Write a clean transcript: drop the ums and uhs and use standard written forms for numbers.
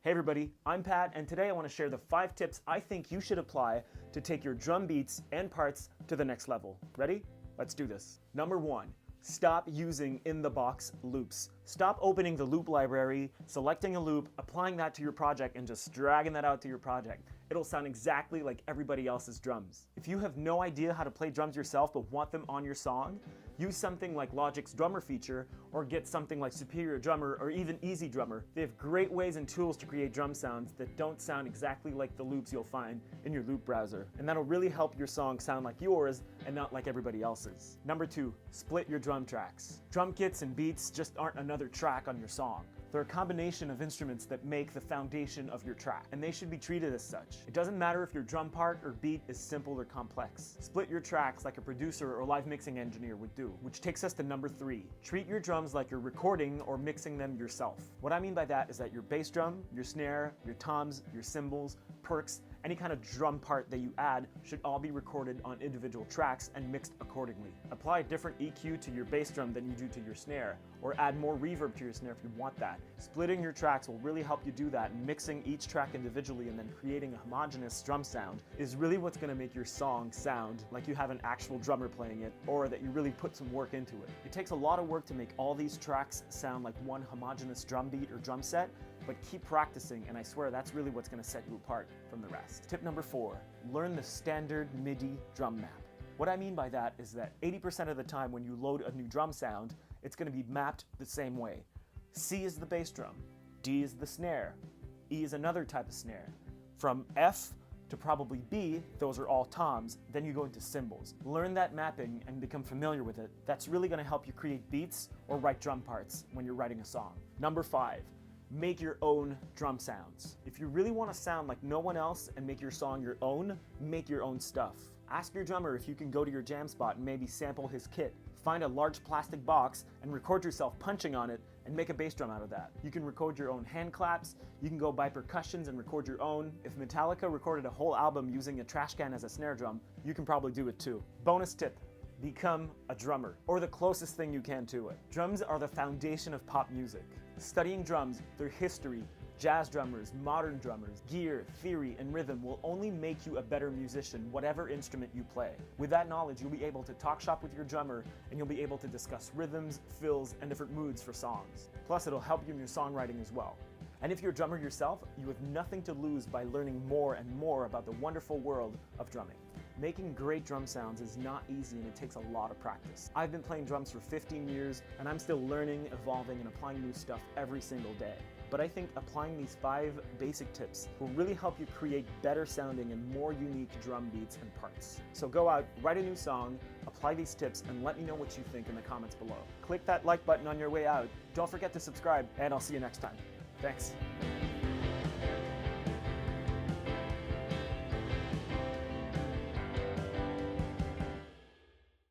Hey everybody, I'm Pat, and today I want to share the 5 tips I think you should apply to take your drum beats and parts to the next level. Ready? Let's do this. Number 1, stop using in-the-box loops. Stop opening the loop library, selecting a loop, applying that to your project, and just dragging that out to your project. It'll sound exactly like everybody else's drums. If you have no idea how to play drums yourself but want them on your song, use something like Logic's drummer feature, or get something like Superior Drummer or even Easy Drummer. They have great ways and tools to create drum sounds that don't sound exactly like the loops you'll find in your loop browser. And that'll really help your song sound like yours and not like everybody else's. Number 2, split your drum tracks. Drum kits and beats just aren't another track on your song. They're a combination of instruments that make the foundation of your track, and they should be treated as such. It doesn't matter if your drum part or beat is simple or complex. Split your tracks like a producer or live mixing engineer would do, which takes us to number 3. Treat your drums like you're recording or mixing them yourself. What I mean by that is that your bass drum, your snare, your toms, your cymbals, perks, any kind of drum part that you add should all be recorded on individual tracks and mixed accordingly. Apply a different EQ to your bass drum than you do to your snare, or add more reverb to your snare if you want that. Splitting your tracks will really help you do that, and mixing each track individually and then creating a homogeneous drum sound is really what's going to make your song sound like you have an actual drummer playing it, or that you really put some work into it. It takes a lot of work to make all these tracks sound like one homogeneous drum beat or drum set, but keep practicing, and I swear that's really what's going to set you apart from the rest. Tip number 4, learn the standard MIDI drum map. What I mean by that is that 80% of the time when you load a new drum sound, it's going to be mapped the same way. C is the bass drum, D is the snare, E is another type of snare. From F to probably B, those are all toms, then you go into cymbals. Learn that mapping and become familiar with it. That's really going to help you create beats or write drum parts when you're writing a song. Number 5, make your own drum sounds. If you really want to sound like no one else and make your song your own, make your own stuff. Ask your drummer if you can go to your jam spot and maybe sample his kit. Find a large plastic box and record yourself punching on it and make a bass drum out of that. You can record your own hand claps, you can go buy percussions and record your own. If Metallica recorded a whole album using a trash can as a snare drum, you can probably do it too. Bonus tip, become a drummer, or the closest thing you can to it. Drums are the foundation of pop music. Studying drums, their history, jazz drummers, modern drummers, gear, theory, and rhythm will only make you a better musician, whatever instrument you play. With that knowledge, you'll be able to talk shop with your drummer, and you'll be able to discuss rhythms, fills, and different moods for songs. Plus, it'll help you in your songwriting as well. And if you're a drummer yourself, you have nothing to lose by learning more and more about the wonderful world of drumming. Making great drum sounds is not easy, and it takes a lot of practice. I've been playing drums for 15 years, and I'm still learning, evolving, and applying new stuff every single day. But I think applying these 5 basic tips will really help you create better sounding and more unique drum beats and parts. So go out, write a new song, apply these tips, and let me know what you think in the comments below. Click that like button on your way out. Don't forget to subscribe, and I'll see you next time. Thanks.